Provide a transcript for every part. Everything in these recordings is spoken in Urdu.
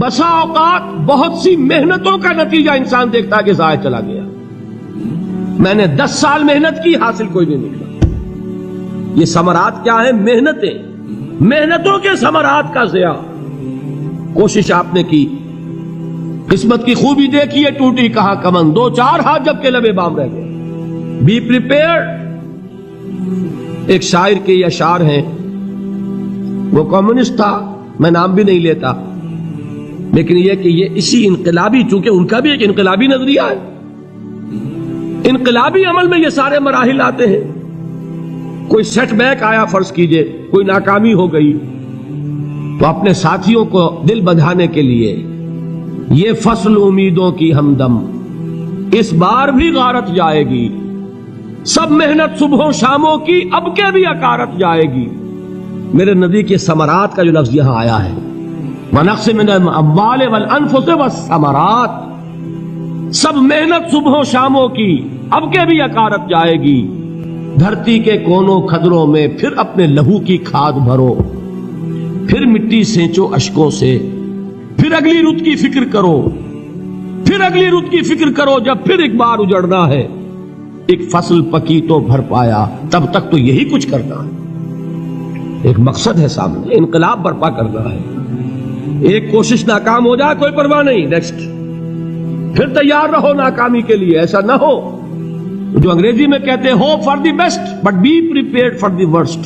بسا اوقات بہت سی محنتوں کا نتیجہ انسان دیکھتا ہے کہ ضائع چلا گیا. میں نے 10 سال محنت کی، حاصل کوئی نہیں نکلا. یہ ثمرات کیا ہیں؟ محنتیں، محنتوں کے ثمرات کا ضیاع. کوشش آپ نے کی، قسمت کی خوبی دیکھی ہے، ٹوٹی کہاں کمن، 2-4 ہاتھ جب کے لبے بام رہ گئے. Be prepared. ایک شاعر کے یہ اشعار ہیں، وہ کمیونسٹ تھا، میں نام بھی نہیں لیتا، لیکن یہ کہ یہ اسی انقلابی، چونکہ ان کا بھی ایک انقلابی نظریہ ہے، انقلابی عمل میں یہ سارے مراحل آتے ہیں. کوئی سیٹ بیک آیا فرض کیجئے، کوئی ناکامی ہو گئی، تو اپنے ساتھیوں کو دل بندھانے کے لیے یہ فصل امیدوں کی ہمدم اس بار بھی غارت جائے گی، سب محنت صبحوں شاموں کی اب کے بھی اکارت جائے گی. میرے نبی کے ثمرات کا جو لفظ یہاں آیا ہے، وَنَقْصٍ مِّنَ الْأَمْوَالِ وَالْأَنفُسِ وَالثَّمَرَاتِ، سب محنت صبحوں شاموں کی اب کے بھی اکارت جائے گی. دھرتی کے کونوں کھدروں میں پھر اپنے لہو کی کھاد بھرو، پھر مٹی سینچو اشکوں سے، پھر اگلی رت کی فکر کرو، پھر اگلی رت کی فکر کرو، جب پھر ایک بار اجڑنا ہے. ایک فصل پکی تو بھر پایا، تب تک تو یہی کچھ کرنا ہے. ایک مقصد ہے سامنے، انقلاب برپا کرنا ہے. ایک کوشش ناکام ہو جائے کوئی پرواہ نہیں، نیکسٹ. پھر تیار رہو ناکامی کے لیے. ایسا نہ ہو جو انگریزی میں کہتے ہیں hope for the best but be prepared for the worst.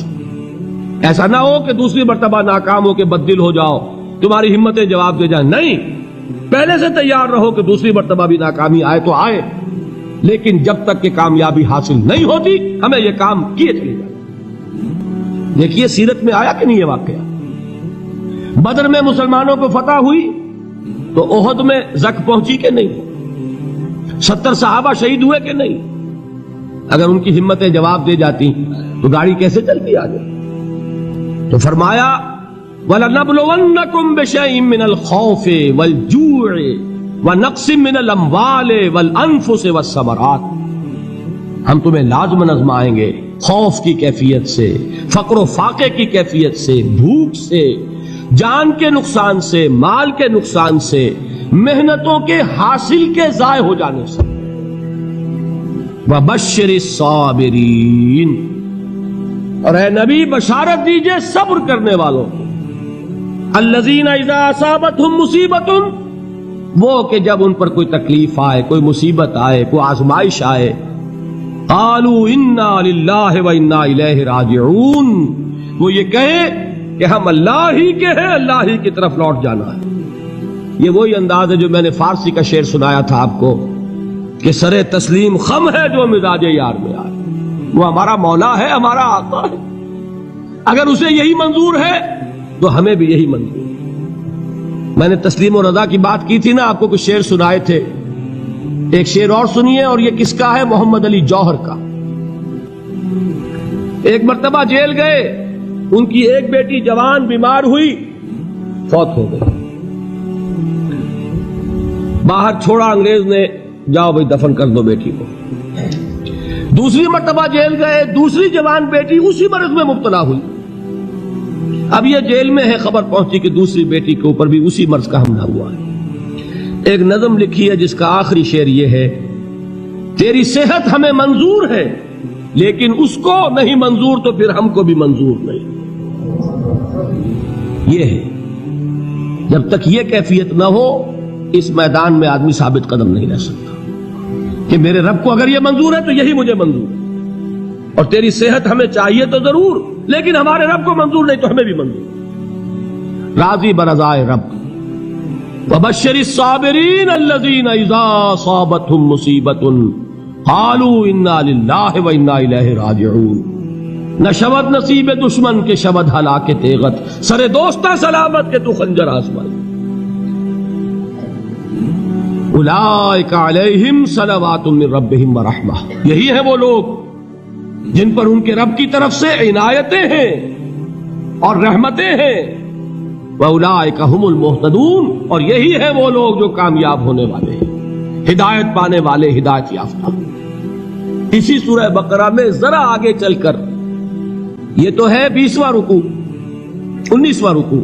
ایسا نہ ہو کہ دوسری مرتبہ ناکام ہو کے بددل ہو جاؤ، تمہاری ہمتیں جواب دے جائیں. نہیں، پہلے سے تیار رہو کہ دوسری مرتبہ بھی ناکامی آئے تو آئے، لیکن جب تک کہ کامیابی حاصل نہیں ہوتی ہمیں یہ کام کیے چلے جائیں. دیکھیے سیرت میں آیا کہ نہیں یہ واقعہ. بدر میں مسلمانوں کو فتح ہوئی تو احد میں زک پہنچی کہ نہیں؟ 70 صحابہ شہید ہوئے کہ نہیں؟ اگر ان کی ہمتیں جواب دے جاتی تو گاڑی کیسے چلتی آگے؟ تو فرمایا وَلَنَبْلُوَنَّكُمْ بِشَيْءٍ مِّنَ الْخَوْفِ وَالْجُوعِ وَنَقْصٍ مِّنَ الْأَمْوَالِ وَالْأَنفُسِ وَالثَّمَرَاتِ. ہم تمہیں لازم آزمائیں گے، خوف کی کیفیت سے، فقر و فاقے کی کیفیت سے، بھوک سے، جان کے نقصان سے، مال کے نقصان سے، محنتوں کے حاصل کے ضائع ہو جانے سے. وَبَشِّرِ الصَّابِرِينَ، اور اے نبی بشارت دیجئے صبر کرنے والوں کو. الَّذِينَ إِذَا أَصَابَتْهُمْ مُصِيبَةٌ، وہ کہ جب ان پر کوئی تکلیف آئے، کوئی مصیبت آئے، کوئی آزمائش آئے، قالوا انا للہ وانا الیہ راجعون، وہ یہ کہیں کہ ہم اللہ ہی کے ہیں، اللہ ہی کی طرف لوٹ جانا ہے. یہ وہی انداز ہے جو میں نے فارسی کا شعر سنایا تھا آپ کو کہ سر تسلیم خم ہے جو مزاج یار میں آئے. وہ ہمارا مولا ہے، ہمارا آقا ہے. اگر اسے یہی منظور ہے تو ہمیں بھی یہی منظور ہے. میں نے تسلیم و رضا کی بات کی تھی نا، آپ کو کچھ شعر سنائے تھے. ایک شعر اور سنیے، اور یہ کس کا ہے؟ محمد علی جوہر کا. ایک مرتبہ جیل گئے، ان کی ایک بیٹی جوان بیمار ہوئی، فوت ہو گئی. باہر چھوڑا انگریز نے، جاؤ بھائی دفن کر دو بیٹی کو. دوسری مرتبہ جیل گئے، دوسری جوان بیٹی اسی مرض میں مبتلا ہوئی. اب یہ جیل میں ہے، خبر پہنچی کہ دوسری بیٹی کے اوپر بھی اسی مرض کا حملہ ہوا ہے. ایک نظم لکھی ہے جس کا آخری شعر یہ ہے، تیری صحت ہمیں منظور ہے لیکن اس کو نہیں منظور تو پھر ہم کو بھی منظور نہیں. یہ ہے، جب تک یہ کیفیت نہ ہو اس میدان میں آدمی ثابت قدم نہیں رہ سکتا کہ میرے رب کو اگر یہ منظور ہے تو یہی مجھے منظور ہے، اور تیری صحت ہمیں چاہیے تو ضرور، لیکن ہمارے رب کو منظور نہیں تو ہمیں بھی منظور. راضی برضائے رب. وَبَشِّرِ الصَّابِرِينَ الَّذِينَ إِذَا أَصَابَتْهُمْ مُصِيبَةٌ قَالُوا إِنَّا لِلَّهِ وَإِنَّا إِلَيْهِ رَاجِعُونَ. نہ شود نصیب دشمن کے شود ہلاک تیغت، سر دوستہ سلامت کے تو خنجر آزمائی. اولئک علیہم صلوات من ربہم ورحمہ، یہی ہے وہ لوگ جن پر ان کے رب کی طرف سے عنایتیں ہیں اور رحمتیں ہیں. وَأُولَٰئِكَ هُمُ الْمُهْتَدُونَ، اور یہی ہے وہ لوگ جو کامیاب ہونے والے ہیں، ہدایت پانے والے، ہدایت یافتہ. اسی سورہ بقرہ میں ذرا آگے چل کر، یہ تو ہے 20واں رکوع، 19واں رکوع،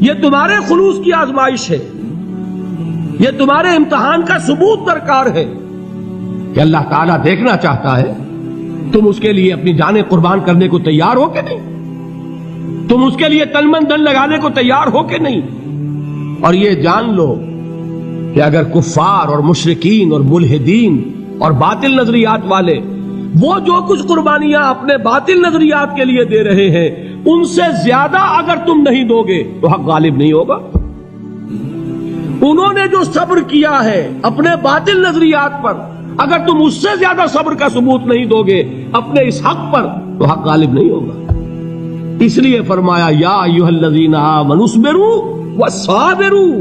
یہ تمہارے خلوص کی آزمائش ہے، یہ تمہارے امتحان کا ثبوت درکار ہے کہ اللہ تعالیٰ دیکھنا چاہتا ہے تم اس کے لیے اپنی جانیں قربان کرنے کو تیار ہو کہ نہیں، تم اس کے لیے تلمن دن لگانے کو تیار ہو کہ نہیں۔ اور یہ جان لو کہ اگر کفار اور مشرکین اور ملحدین اور باطل نظریات والے وہ جو کچھ قربانیاں اپنے باطل نظریات کے لیے دے رہے ہیں ان سے زیادہ اگر تم نہیں دو گے تو حق غالب نہیں ہوگا۔ انہوں نے جو صبر کیا ہے اپنے باطل نظریات پر، اگر تم اس سے زیادہ صبر کا ثبوت نہیں دو گے اپنے اس حق پر تو حق غالب نہیں ہوگا۔ اس لیے فرمایا یا ایھا الذین آمنوا اصبروا وصابروا،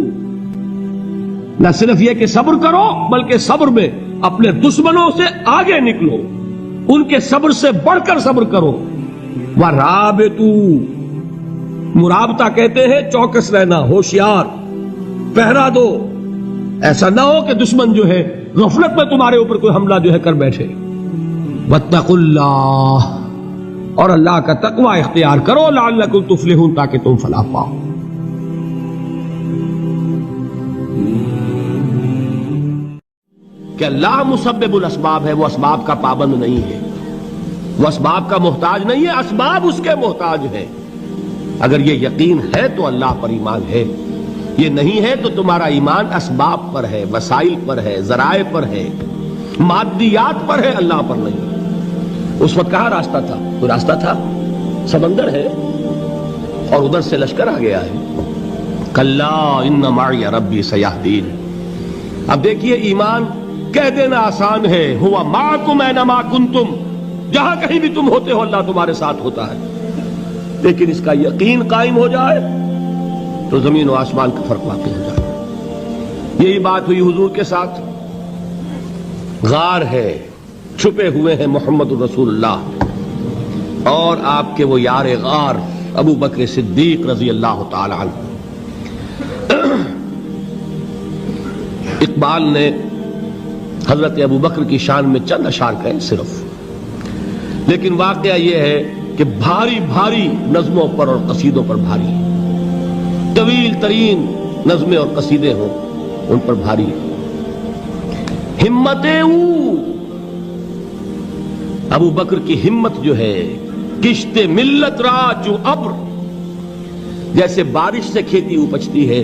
نہ صرف یہ کہ صبر کرو بلکہ صبر میں اپنے دشمنوں سے آگے نکلو، ان کے صبر سے بڑھ کر صبر کرو۔ وَرَابِطُوا، مرابطہ کہتے ہیں چوکس رہنا، ہوشیار، پہرا دو، ایسا نہ ہو کہ دشمن جو ہے غفلت میں تمہارے اوپر کوئی حملہ جو ہے کر بیٹھے۔ وَاتَّقُوا اللَّهَ، اور اللہ کا تقوی اختیار کرو، لعلکم تفلحون، تاکہ تم فلاح پاؤ۔ کہ اللہ مسبب الاسباب ہے، وہ اسباب کا پابند نہیں ہے، وہ اسباب کا محتاج نہیں ہے، اسباب اس کے محتاج ہیں۔ اگر یہ یقین ہے تو اللہ پر ایمان ہے، یہ نہیں ہے تو تمہارا ایمان اسباب پر ہے، وسائل پر ہے، ذرائع پر ہے، مادیات پر ہے، اللہ پر نہیں۔ اس وقت کہاں راستہ تھا؟ کوئی راستہ تھا؟ سمندر ہے اور ادھر سے لشکر آ گیا ہے۔ کلا ان معی ربی سیہدین۔ اب دیکھیے ایمان کہہ دینا آسان ہے، ہوا معکم اینما کنتم، جہاں کہیں بھی تم ہوتے ہو اللہ تمہارے ساتھ ہوتا ہے، لیکن اس کا یقین قائم ہو جائے تو زمین و آسمان کا فرق واقع ہو جائے۔ یہی بات ہوئی حضور کے ساتھ۔ غار ہے، چھپے ہوئے ہیں محمد الرسول اللہ اور آپ کے وہ یار غار ابو بکر صدیق رضی اللہ تعالی عنہ۔ اقبال نے حضرت ابو بکر کی شان میں چند اشعار کہے صرف، لیکن واقعہ یہ ہے کہ بھاری بھاری نظموں پر اور قصیدوں پر بھاری، طویل ترین نظمیں اور قصیدے ہوں ان پر بھاری۔ ہمتیں ابو بکر کی ہمت جو ہے، کشت ملت را جو ابر، جیسے بارش سے کھیتی اپجتی ہے،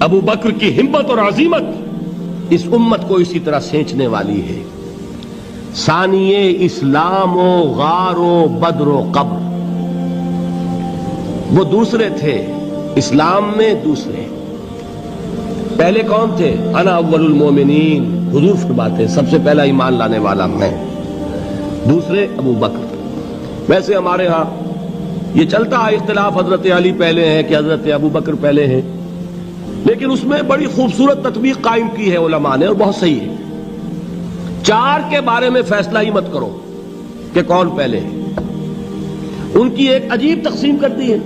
ابو بکر کی ہمت اور عزیمت اس امت کو اسی طرح سینچنے والی ہے۔ ثانیے اسلام و غار و بدر و قبر، وہ دوسرے تھے اسلام میں، دوسرے پہلے کون تھے؟ انا اول المومنین، حضور فرماتے ہیں سب سے پہلا ایمان لانے والا میں، دوسرے ابو بکر۔ ویسے ہمارے ہاں یہ چلتا ہے اختلاف، حضرت علی پہلے ہیں کہ حضرت ابو بکر پہلے ہیں، لیکن اس میں بڑی خوبصورت تطبیق قائم کی ہے علماء نے اور بہت صحیح ہے۔ چار کے بارے میں فیصلہ ہی مت کرو کہ کون پہلے ہے، ان کی ایک عجیب تقسیم کر دی ہے۔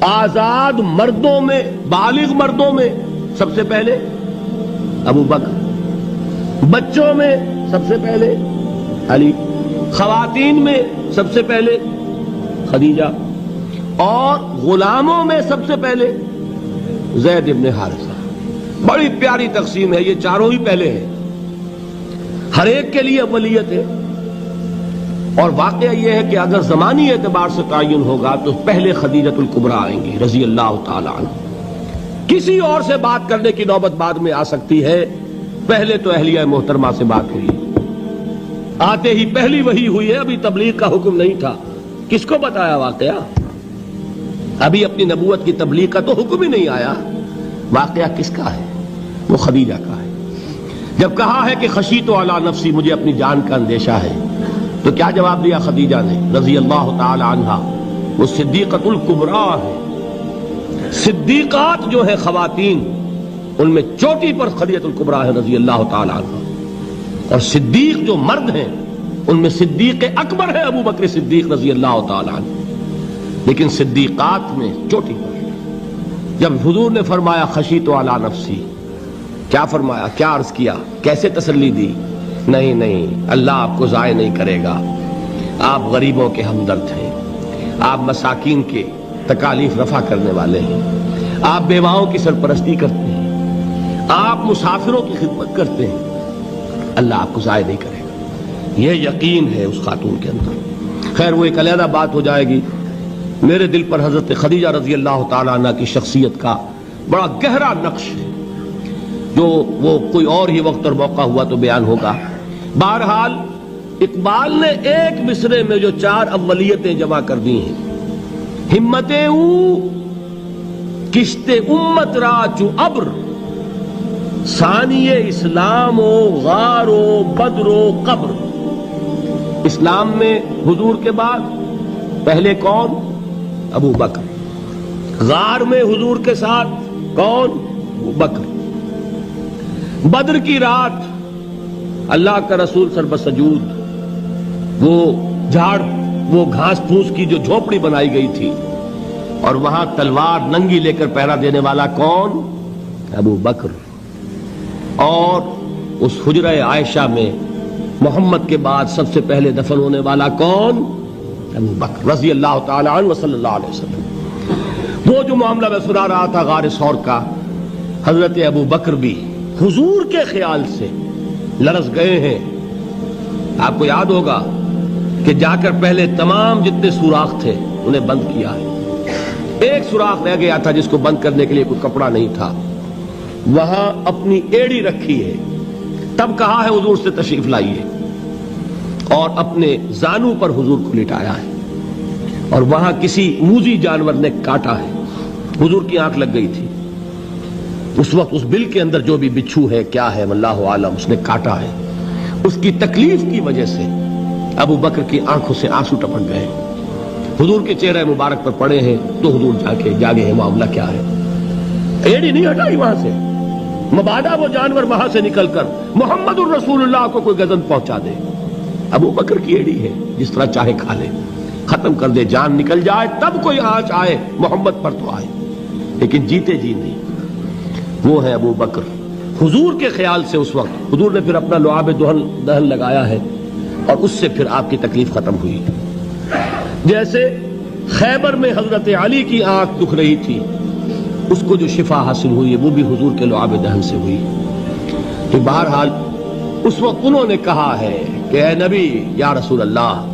آزاد مردوں میں، بالغ مردوں میں سب سے پہلے ابو بکر، بچوں میں سب سے پہلے علی، خواتین میں سب سے پہلے خدیجہ، اور غلاموں میں سب سے پہلے زید ابن حارثہ۔ بڑی پیاری تقسیم ہے، یہ چاروں ہی پہلے ہیں، ہر ایک کے لیے اولیت ہے۔ اور واقعہ یہ ہے کہ اگر زمانی اعتبار سے تعین ہوگا تو پہلے خدیجۃ الکبریٰ آئیں گی رضی اللہ تعالی عنہ، کسی اور سے بات کرنے کی نوبت بعد میں آ سکتی ہے، پہلے تو اہلیہ محترمہ سے بات ہوئی، آتے ہی پہلی وحی ہوئی ہے، ابھی تبلیغ کا حکم نہیں تھا۔ کس کو بتایا واقعہ؟ ابھی اپنی نبوت کی تبلیغ کا تو حکم ہی نہیں آیا۔ واقعہ کس کا ہے؟ وہ خدیجہ کا ہے۔ جب کہا ہے کہ خشیت علی نفسی، مجھے اپنی جان کا اندیشہ ہے، تو کیا جواب دیا خدیجہ نے رضی اللہ تعالی عنہا؟ وہ صدیقۃ الکبریٰ ہے، صدیقات جو ہے خواتین ان میں چوٹی پر خدیجۃ الکبریٰ ہے رضی اللہ تعالی عنہا، اور صدیق جو مرد ہیں ان میں صدیق اکبر ہے ابو بکر صدیق رضی اللہ تعالی عنہ، لیکن صدیقات میں چوٹی پر۔ جب حضور نے فرمایا خشیت علی نفسی، کیا فرمایا؟ کیا عرض کیا؟ کیسے تسلی دی؟ نہیں نہیں، اللہ آپ کو ضائع نہیں کرے گا، آپ غریبوں کے ہمدرد ہیں، آپ مساکین کے تکالیف رفع کرنے والے ہیں، آپ بیواؤں کی سرپرستی کرتے ہیں، آپ مسافروں کی خدمت کرتے ہیں، اللہ آپ کو ضائع نہیں کرے گا، یہ یقین ہے اس خاتون کے اندر۔ خیر وہ ایک علیحدہ بات ہو جائے گی۔ میرے دل پر حضرت خدیجہ رضی اللہ تعالیٰ عنہ کی شخصیت کا بڑا گہرا نقش ہے، جو وہ کوئی اور ہی وقت اور موقع ہوا تو بیان ہوگا۔ بہرحال اقبال نے ایک مصرے میں جو 4 اولیتیں جمع کر دی ہیں، ہمتیں او کشت امت را چو ابر، ثانی اسلام و غار و بدر و قبر۔ اسلام میں حضور کے بعد پہلے کون؟ ابو بکر۔ غار میں حضور کے ساتھ کون؟ ابو بکر۔ بدر کی رات اللہ کا رسول سر بسجود، وہ جھاڑ وہ گھاس پھوس کی جو جھوپڑی بنائی گئی تھی، اور وہاں تلوار ننگی لے کر پہرا دینے والا کون؟ ابو بکر۔ اور اس حجرہ عائشہ میں محمد کے بعد سب سے پہلے دفن ہونے والا کون؟ ابو بکر رضی اللہ تعالی عنہ وصلی اللہ علیہ وسلم۔ وہ جو معاملہ میں سنا رہا تھا غار ثور کا، حضرت ابو بکر بھی حضور کے خیال سے لرز گئے ہیں۔ آپ کو یاد ہوگا کہ جا کر پہلے تمام جتنے سوراخ تھے انہیں بند کیا ہے، ایک سوراخ رہ گیا تھا جس کو بند کرنے کے لیے کوئی کپڑا نہیں تھا، وہاں اپنی ایڑی رکھی ہے، تب کہا ہے حضور سے تشریف لائیے، اور اپنے زانو پر حضور کو لٹایا ہے، اور وہاں کسی موذی جانور نے کاٹا ہے، حضور کی آنکھ لگ گئی تھی اس وقت، اس بل کے اندر جو بھی بچھو ہے کیا ہے واللہ عالم، اس نے کاٹا ہے، اس کی تکلیف کی وجہ سے ابو بکر کی آنکھوں سے آنسو ٹپک گئے، حضور کے چہرے مبارک پر پڑے ہیں، تو حضور جاگے ہیں، معاملہ کیا ہے؟ ایڑی نہیں ہٹائی وہاں سے، مبادا وہ جانور وہاں سے نکل کر محمد الرسول اللہ کو کوئی گزن پہنچا دے، ابو بکر کی ایڑی ہے، جس طرح چاہے کھا لے، ختم کر دے، جان نکل جائے تب کوئی آنچ آئے محمد پر تو آئے، لیکن جیتے جی نہیں۔ وہ ہے ابو بکر حضور کے خیال سے۔ اس وقت حضور نے پھر اپنا لعاب دہن لگایا ہے، اور اس سے پھر آپ کی تکلیف ختم ہوئی۔ جیسے خیبر میں حضرت علی کی آنکھ دکھ رہی تھی، اس کو جو شفا حاصل ہوئی وہ بھی حضور کے لعاب دہن سے ہوئی۔ تو بہرحال اس وقت انہوں نے کہا ہے کہ اے نبی یا رسول اللہ،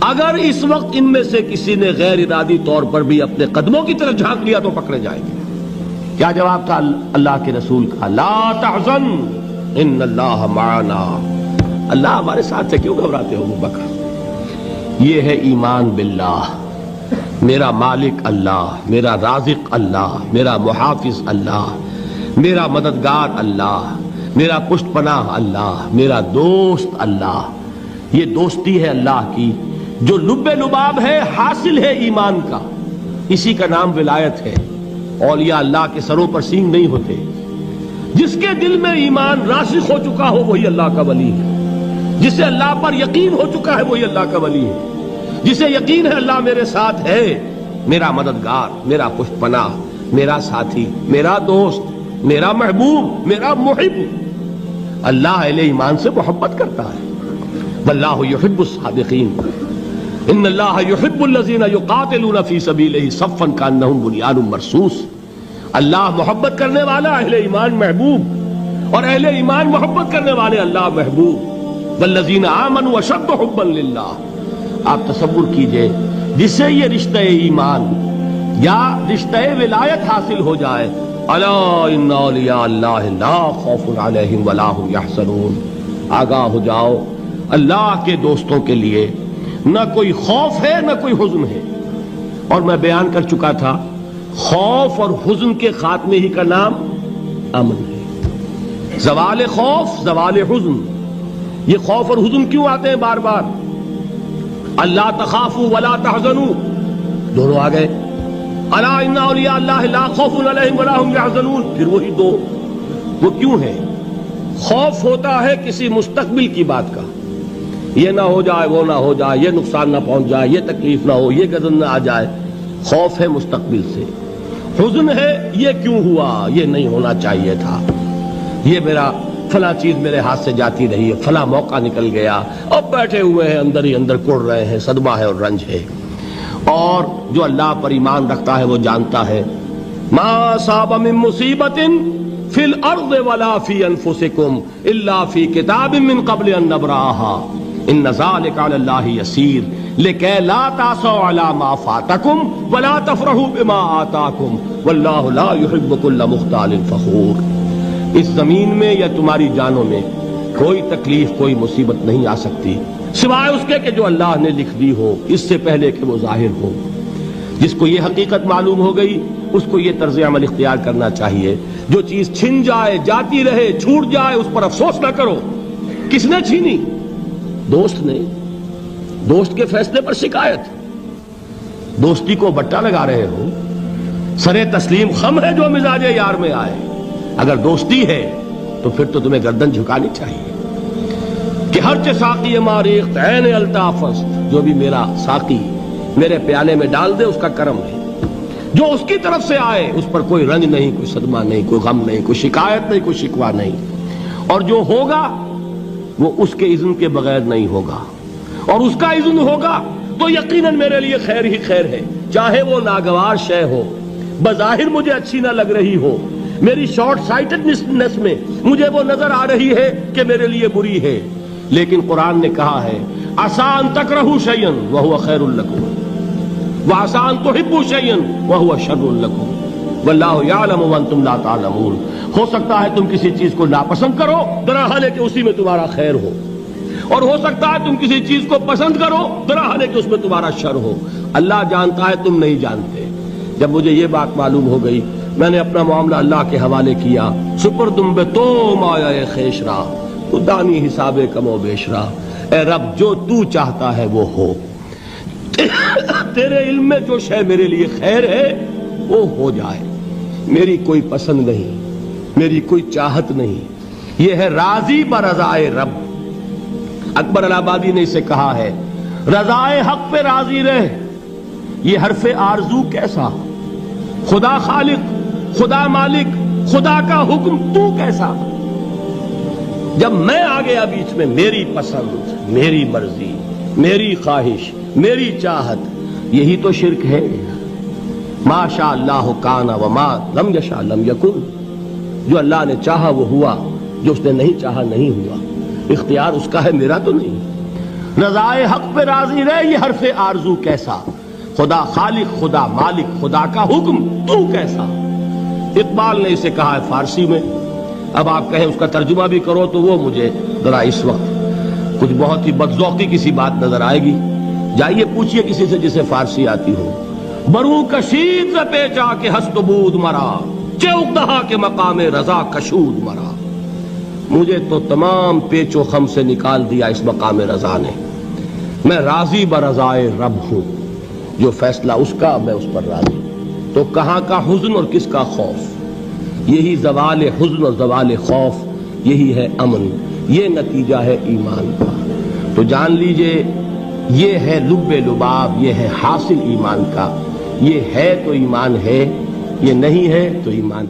اگر اس وقت ان میں سے کسی نے غیر ارادی طور پر بھی اپنے قدموں کی طرف جھانک لیا تو پکڑے جائیں گے۔ کیا جواب تھا اللہ کے رسول کا؟ لا تحزن ان اللہ معنا، اللہ ہمارے ساتھ سے، کیوں گھبراتے ہو ابو بکر؟ یہ ہے ایمان باللہ، میرا مالک اللہ، میرا رازق اللہ، میرا محافظ اللہ، میرا مددگار اللہ، میرا پشت پناہ اللہ، میرا دوست اللہ۔ یہ دوستی ہے اللہ کی جو لب لباب ہے، حاصل ہے ایمان کا، اسی کا نام ولایت ہے۔ اولیاء اللہ کے سروں پر سینگ نہیں ہوتے، جس کے دل میں ایمان راسخ ہو چکا ہو وہی اللہ کا ولی ہے، جسے اللہ پر یقین ہو چکا ہے وہی اللہ کا ولی ہے، جسے یقین ہے اللہ میرے ساتھ ہے، میرا مددگار، میرا پشت پناہ، میرا ساتھی، میرا دوست، میرا محبوب، میرا محب۔ اللہ اہل ایمان سے محبت کرتا ہے، واللہ یحب الصادقین، ان اللہ یحب الذین یقاتلون فی سبیلہ صفا کانہم بنیان مرصوص۔ اللہ محبت کرنے والا، اہل ایمان محبوب، اور اہل ایمان محبت کرنے والے اللہ محبوب۔ والذین آمنوا اشد حبا للہ۔ آپ تصور کیجئے جسے یہ رشتہ ایمان یا رشتہ ولایت حاصل ہو جائے، الا ان اولیاء اللہ لا خوف علیہم ولا هم یحزنون، آگاہ ہو جاؤ، اللہ کے دوستوں کے لیے نہ کوئی خوف ہے نہ کوئی حزن ہے۔ اور میں بیان کر چکا تھا، خوف اور حزن کے خاتمے ہی کا نام امن ہے۔ زوال خوف، زوال حزن، یہ خوف اور حزن کیوں آتے ہیں بار بار؟ اللہ تخافوا ولا تحزنوا، دونوں آ گئے، الا ان اولیاء اللہ لا خوف علیہم ولا هم یحزنون، پھر وہی دو۔ وہ کیوں ہے؟ خوف ہوتا ہے کسی مستقبل کی بات کا، یہ نہ ہو جائے، وہ نہ ہو جائے، یہ نقصان نہ پہنچ جائے، یہ تکلیف نہ ہو، یہ گزن نہ آ جائے، خوف ہے مستقبل سے۔ حزن ہے یہ کیوں ہوا، یہ نہیں ہونا چاہیے تھا، یہ میرا فلاں چیز میرے ہاتھ سے جاتی رہی ہے، فلاں موقع نکل گیا، اب بیٹھے ہوئے ہیں اندر ہی اندر کڑ رہے ہیں، صدمہ ہے اور رنج ہے۔ اور جو اللہ پر ایمان رکھتا ہے وہ جانتا ہے ما اصاب من مصیبت فی الارض ولا فی انفسکم الا فی کتاب من قبل ان نبرأها ان ذلک علی اللہ یسیر لکی لا تعصوا علی ما فاتکم ولا تفرحوا بما آتاکم واللہ لا یحب کل مختال فخور. اس زمین میں یا تمہاری جانوں میں کوئی تکلیف کوئی مصیبت نہیں آ سکتی سوائے اس کے کہ جو اللہ نے لکھ دی ہو اس سے پہلے کہ وہ ظاہر ہو. جس کو یہ حقیقت معلوم ہو گئی اس کو یہ طرز عمل اختیار کرنا چاہیے. جو چیز چھن جائے جاتی رہے چھوٹ جائے اس پر افسوس نہ کرو. کس نے چھینی؟ دوست نے. دوست کے فیصلے پر شکایت. دوستی کو بٹا لگا رہے ہو. سرے تسلیم خم ہے جو مزاج یار میں آئے. اگر دوستی ہے تو پھر تو تمہیں گردن جھکانی چاہیے کہ ہر چہ ساقی ماریخت عین الطاف، جو بھی میرا ساقی میرے پیالے میں ڈال دے اس کا کرم ہے. جو اس کی طرف سے آئے اس پر کوئی رنج نہیں، کوئی صدمہ نہیں، کوئی غم نہیں، کوئی شکایت نہیں، کوئی شکوہ نہیں. اور جو ہوگا وہ اس کے اذن کے بغیر نہیں ہوگا، اور اس کا اذن ہوگا تو یقیناً میرے لیے خیر ہی خیر ہے. چاہے وہ ناگوار شے ہو، بظاہر مجھے اچھی نہ لگ رہی ہو، میری شارٹ سائٹڈنس میں مجھے وہ نظر آ رہی ہے کہ میرے لیے بری ہے، لیکن قرآن نے کہا ہے عسیٰ ان تکرہوا شیئا وہو خیر لکم وعسیٰ ان تحبوا شیئا وہو شر لکم واللہ یعلم وانتم لا تعلمون. ہو سکتا ہے تم کسی چیز کو ناپسند کرو دراحال کہ اسی میں تمہارا خیر ہو، اور ہو سکتا ہے تم کسی چیز کو پسند کرو دراحال کہ اس میں تمہارا شر ہو. اللہ جانتا ہے، تم نہیں جانتے. جب مجھے یہ بات معلوم ہو گئی میں نے اپنا معاملہ اللہ کے حوالے کیا. سپردم بے تو مایا خیش را تو دانی حساب کم و بیش را. اے رب جو تو چاہتا ہے وہ ہو. تیرے علم میں جو شے میرے لیے خیر ہے وہ ہو جائے. میری کوئی پسند نہیں، میری کوئی چاہت نہیں. یہ ہے راضی برضائے رب. اکبر الہ آبادی نے اسے کہا ہے رضائے حق پہ راضی رہ. یہ حرف آرزو کیسا؟ خدا خالق، خدا مالک، خدا کا حکم تو کیسا؟ جب میں آ گیا بیچ میں میری پسند، میری مرضی، میری خواہش، میری چاہت، یہی تو شرک ہے. ما شاء اللہ کان وما لم یشاء لم یکن. جو اللہ نے چاہا وہ ہوا، جو اس نے نہیں چاہا نہیں ہوا. اختیار اس کا ہے، میرا تو نہیں. رضائے حق پہ راضی رہے یہ حرف آرزو کیسا؟ خدا خالق، خدا مالک، خدا کا حکم تو کیسا؟ اقبال نے اسے کہا ہے فارسی میں. اب آپ کہیں اس کا ترجمہ بھی کرو تو وہ مجھے ذرا اس وقت کچھ بہت ہی بدذوقی کسی بات نظر آئے گی. جائیے پوچھئے کسی سے جسے فارسی آتی ہو. برو کشید ز پیچا کے ہست بود مرا چوک دہا کے مقام رضا کشود مرا. مجھے تو تمام پیچ و خم سے نکال دیا اس مقام رضا نے. میں راضی برضائے رب ہوں. جو فیصلہ اس کا میں اس پر راضی. تو کہاں کا حزن اور کس کا خوف؟ یہی زوال حزن اور زوال خوف، یہی ہے امن. یہ نتیجہ ہے ایمان کا. تو جان لیجئے یہ ہے لب لباب، یہ ہے حاصل ایمان کا. یہ ہے تو ایمان ہے، یہ نہیں ہے تو ایمان